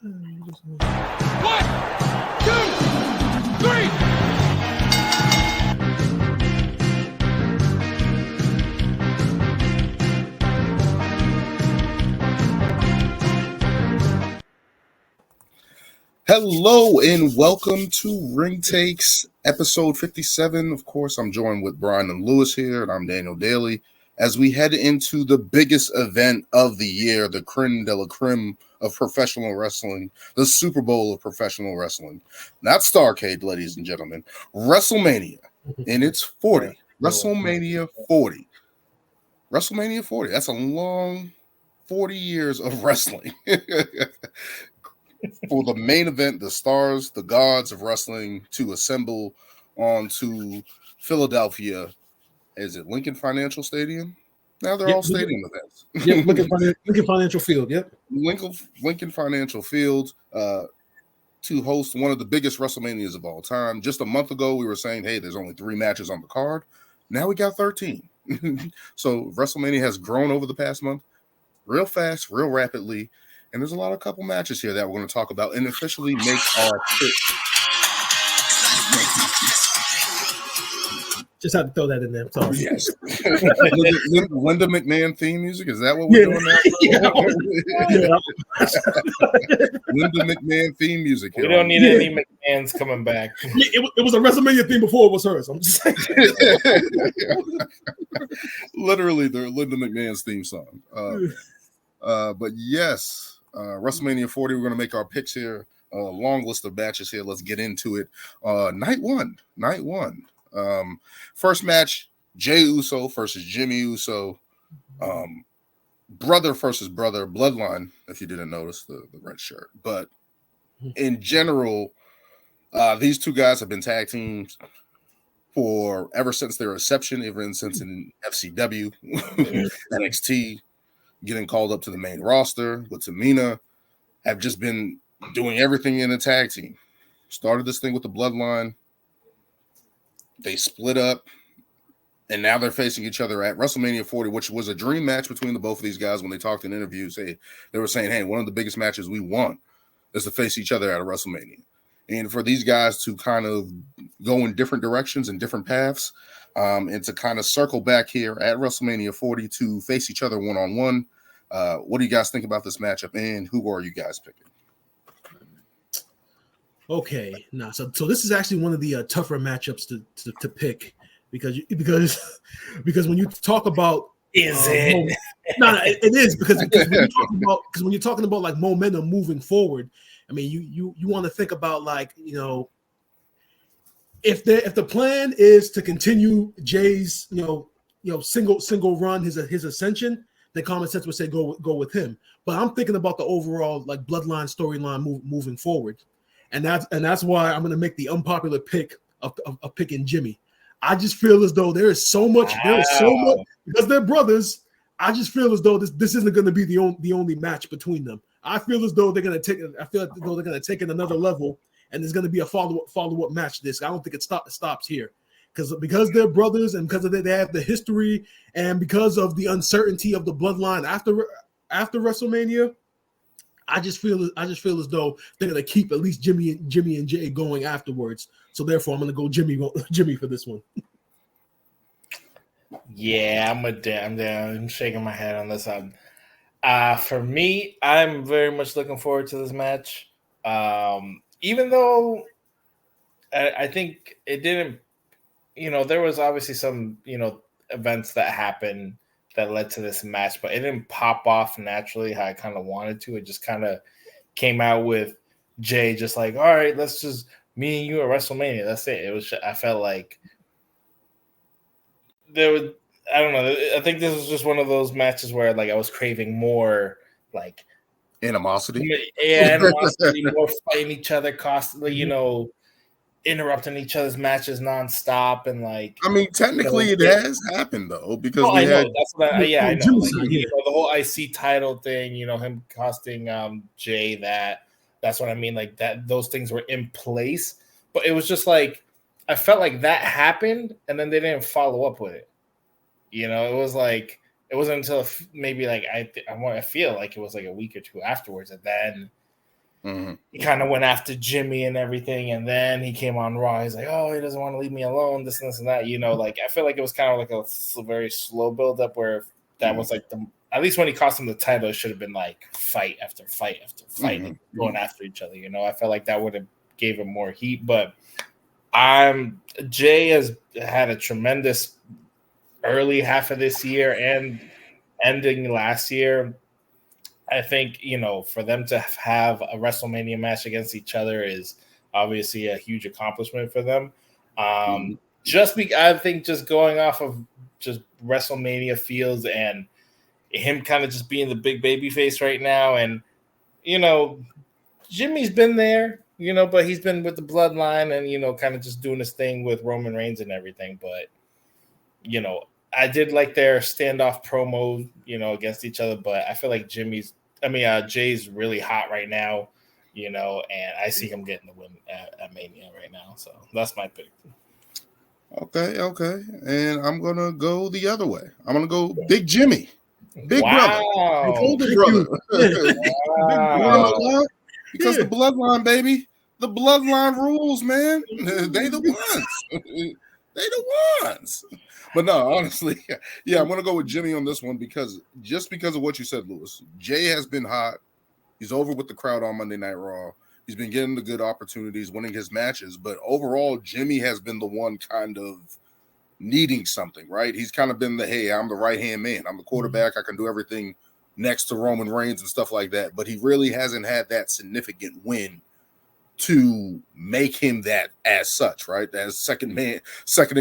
One, two, three. Hello and welcome to Ring Takes episode 57. Of course, I'm joined with Brian and Lewis here, and I'm Daniel Daly. As we head into the biggest event of the year, the creme de la creme of professional wrestling, the Super Bowl of professional wrestling, not Starrcade, ladies and gentlemen, WrestleMania in its 40. WrestleMania 40. WrestleMania 40. That's a long 40 years of wrestling. For the main event, the stars, the gods of wrestling to assemble onto Philadelphia. Is it Lincoln Financial Stadium? Now they're all stadium events. Yep, Lincoln Financial Field. Yep, Lincoln Financial Field to host one of the biggest WrestleManias of all time. Just a month ago, we were saying, hey, there's only 3 matches on the card. Now we got 13. So WrestleMania has grown over the past month real fast, real rapidly. And there's a couple matches here that we're going to talk about and officially make our pick. Just had to throw that in there. Sorry. Yes. Linda McMahon theme music. Is that what we're doing now? Linda McMahon theme music. We don't need any McMahons coming back. It was a WrestleMania theme before it was hers. I'm just saying. Literally, the Linda McMahon's theme song. But yes. WrestleMania 40, we're going to make our picks here. A long list of matches here. Let's get into it. Night one. First match, Jey Uso versus Jimmy Uso. Brother versus brother. Bloodline, if you didn't notice the red shirt. But in general, these two guys have been tag teams for ever since their inception, even since in FCW, NXT. Getting called up to the main roster with Tamina, have just been doing everything in a tag team. Started this thing with the Bloodline. They split up, and now they're facing each other at WrestleMania 40, which was a dream match between the both of these guys. When they talked in interviews, they were saying, hey, one of the biggest matches we want is to face each other at a WrestleMania. And for these guys to kind of go in different directions and different paths, and to kind of circle back here at WrestleMania 40 to face each other one-on-one. What do you guys think about this matchup, and who are you guys picking? Okay, so this is actually one of the tougher matchups to pick because when you talk about it is because when you're talking about like momentum moving forward, I mean you want to think about if the plan is to continue Jay's single run his ascension, the common sense would say go with him. But I'm thinking about the overall like bloodline storyline moving forward, and that's why I'm going to make the unpopular pick of picking Jimmy. I just feel as though there is so much because they're brothers. I just feel as though this isn't going to be the only match between them. I feel as though they're going to take it another level, and there's going to be a follow-up match. I don't think it stops here. Because they're brothers and because they have the history and because of the uncertainty of the bloodline after WrestleMania, I just feel as though they're gonna keep at least Jimmy and Jay going afterwards. So therefore, I'm gonna go Jimmy for this one. Yeah, I'm shaking my head on this one. For me, I'm very much looking forward to this match. Even though I think it didn't. There was obviously some, events that happened that led to this match, but it didn't pop off naturally how I kind of wanted to. It just kind of came out with Jay just like, all right, let's just me and you at WrestleMania. That's it. I felt like there was, I don't know. I think this was just one of those matches where like I was craving more like animosity. Yeah, animosity, more fighting each other constantly, interrupting each other's matches nonstop, and like I mean, technically it has happened though because I know the whole IC title thing, him costing Jay that's what I mean, like that those things were in place, but it was just like I felt like that happened and then they didn't follow up with it. It was like it wasn't until maybe like I feel like it was like a week or two afterwards, and then he kind of went after Jimmy and everything, and then he came on Raw. He's like, "Oh, he doesn't want to leave me alone." This and this and that. Like I feel like it was kind of like a very slow build up where that was like at least when he cost him the title, it should have been like fight after fight after fight, going after each other. I felt like that would have gave him more heat, but Jay has had a tremendous early half of this year and ending last year. I think, for them to have a WrestleMania match against each other is obviously a huge accomplishment for them. I think just going off of just WrestleMania feels and him kind of just being the big baby face right now. And, Jimmy's been there, but he's been with the bloodline and, kind of just doing his thing with Roman Reigns and everything. But, I did like their standoff promo, against each other, but I feel like Jay's really hot right now, and I see him getting the win at Mania right now. So that's my pick. Okay. And I'm going to go the other way. I'm going to go Big Jimmy. Big wow. brother. Older brother. Wow. Because the bloodline, baby. The bloodline rules, man. They the ones. They the ones. But no, honestly, yeah, I'm going to go with Jimmy on this one because of what you said, Lewis. Jay has been hot. He's over with the crowd on Monday Night Raw. He's been getting the good opportunities, winning his matches. But overall, Jimmy has been the one kind of needing something, right? He's kind of been hey, I'm the right-hand man. I'm the quarterback. I can do everything next to Roman Reigns and stuff like that. But he really hasn't had that significant win to make him that as such, right? As second in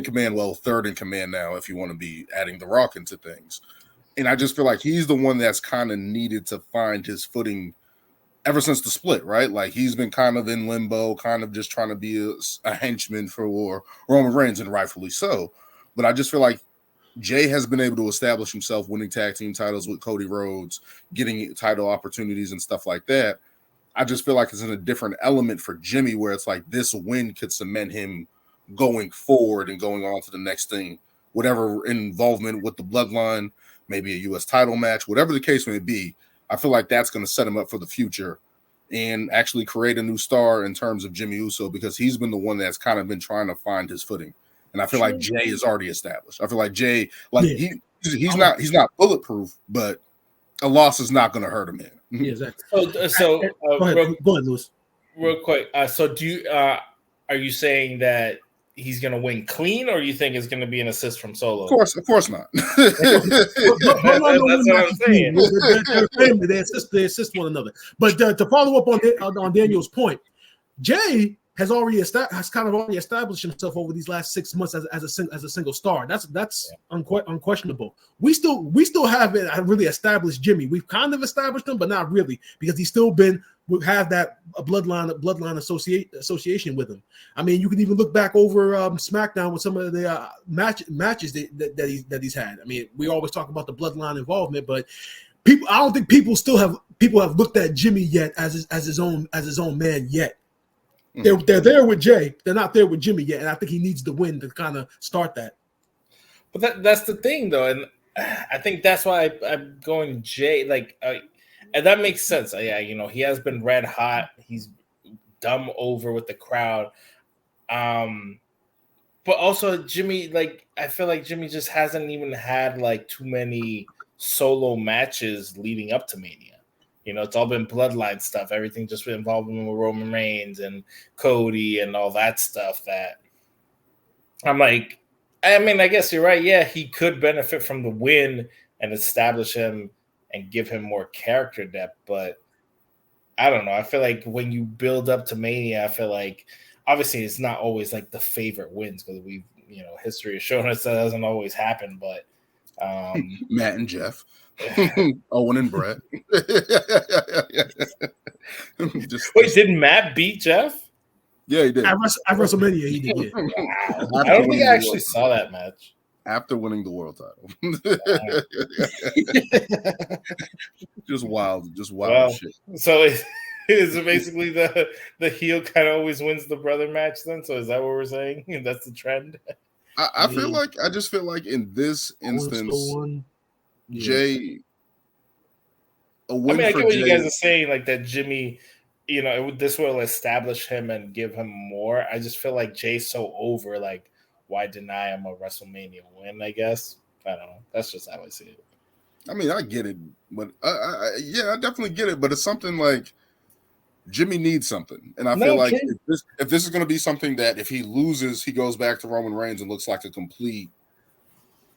command, third in command now, if you want to be adding The Rock into things. And I just feel like he's the one that's kind of needed to find his footing ever since the split, right? Like he's been kind of in limbo, kind of just trying to be a henchman for Roman Reigns, and rightfully so. But I just feel like Jay has been able to establish himself, winning tag team titles with Cody Rhodes, getting title opportunities and stuff like that. I just feel like it's in a different element for Jimmy where it's like this win could cement him going forward and going on to the next thing, whatever involvement with the bloodline, maybe a U.S. title match, whatever the case may be. I feel like that's going to set him up for the future and actually create a new star in terms of Jimmy Uso because he's been the one that's kind of been trying to find his footing. And I feel like Jay is already established. I feel like Jay, he's not bulletproof, but a loss is not going to hurt him in. Yeah, exactly. So go ahead, Lewis. Real quick. So do you are you saying that he's going to win clean, or you think it's going to be an assist from Solo? Of course not. That's what I'm saying. They assist one another. But to follow up on Daniel's point, Jay has kind of already established himself over these last 6 months as a single star. That's unquestionable. We still haven't really established Jimmy. We've kind of established him, but not really, because he's still have that bloodline association with him. I mean, you can even look back over SmackDown with some of the matches that he's had. I mean, we always talk about the bloodline involvement, but I don't think people have looked at Jimmy yet as his own man yet. They're there with Jay. They're not there with Jimmy yet, and I think he needs the win to kind of start that. But that's the thing, though, and I think that's why I'm going Jay. And that makes sense. Yeah, he has been red hot. He's dumb over with the crowd. But also Jimmy, I feel like Jimmy just hasn't even had too many solo matches leading up to Mania. It's all been bloodline stuff. Everything just been involving with Roman Reigns and Cody and all that stuff that I'm like, I mean, I guess you're right. Yeah, he could benefit from the win and establish him and give him more character depth. But I don't know. I feel like when you build up to Mania, I feel like obviously it's not always the favorite wins because we've, history has shown us that doesn't always happen. But Matt and Jeff. Owen and Bret. Wait, did Matt beat Jeff? Yeah, he did. At WrestleMania, he did. Yeah. Wow. I don't think I actually saw that match. After winning the world title. Just wild shit. So is it basically the heel kind of always wins the brother match then? So is that what we're saying? That's the trend? I just feel like in this instance, Jay, I get what you guys are saying, that Jimmy this will establish him and give him more. I just feel like Jay's so over. Like, why deny him a WrestleMania win? I guess I don't know. That's just how I see it. I mean, I get it, but I definitely get it. But it's something like Jimmy needs something, and I feel like if this is going to be something that if he loses, he goes back to Roman Reigns and looks like a complete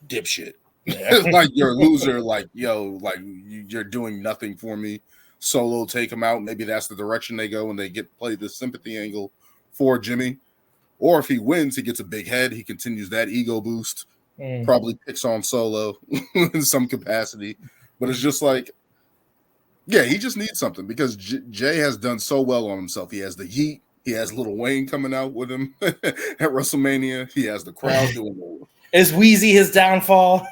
dipshit. Yeah. Like you're a loser. Like you're doing nothing for me. Solo, take him out. Maybe that's the direction they go, and they play this sympathy angle for Jimmy. Or if he wins, he gets a big head. He continues that ego boost. Probably picks on Solo in some capacity, but it's just like, yeah, he just needs something because Jay has done so well on himself. He has the heat. He has Lil Wayne coming out with him at WrestleMania. He has the crowd doing it. Is Wheezy his downfall?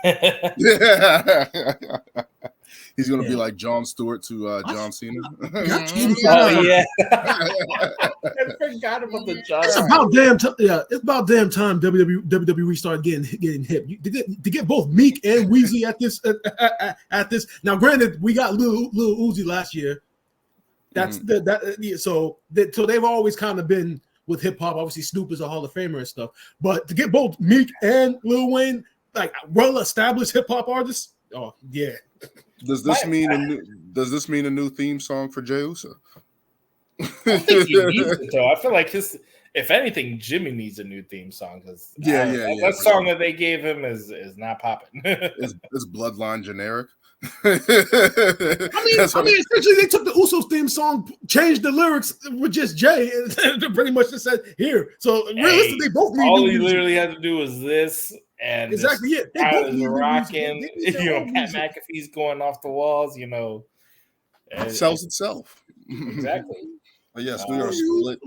Yeah. He's going to be like Jon Stewart to John Cena. Oh, yeah. I forgot about the John. It's about damn time. Yeah, it's about damn time WWE started getting hip. To get both Meek and Wheezy at this. Now, granted, we got Lil Uzi last year. That's so they've always kind of been with hip hop. Obviously, Snoop is a Hall of Famer and stuff. But to get both Meek and Lil Wayne, like well-established hip hop artists, oh yeah. Does this mean a new theme song for Jey Uso? I think he needs it though. I feel like if anything, Jimmy needs a new theme song because that song that they gave him is not popping. It's Bloodline generic. I mean, essentially, they took the Usos theme song, changed the lyrics with just Jay, and pretty much just said here. So realistically, both need all he literally had to do was this. And exactly, yeah. They both need rocking. Pat McAfee's going off the walls. It sells itself. Exactly. But yes, we are split.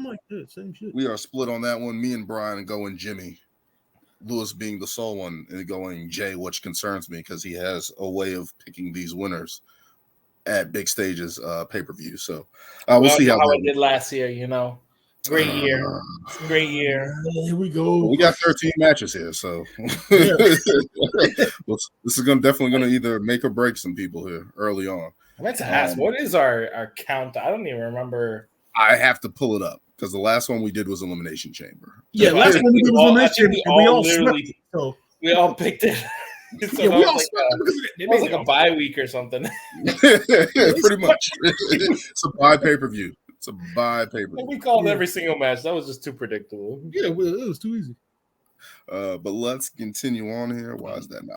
We are split on that one. Me and Brian going Jimmy. Lewis being the sole one and going Jay, which concerns me because he has a way of picking these winners at big stages, pay-per-view. So we'll see how it did last year. Great year. Great year. Here we go. We got 13 matches here, so this is definitely going to either make or break some people here early on. I meant to ask, what is our count? I don't even remember. I have to pull it up because the last one we did was Elimination Chamber. Yeah, last one we did was Elimination Chamber. We all picked it. So yeah, it was like a bye week or something. Pretty much. It's a bye pay-per-view. It's a bye pay-per-view. We called every single match. That was just too predictable. Yeah, it was too easy. But let's continue on here. Why is that not?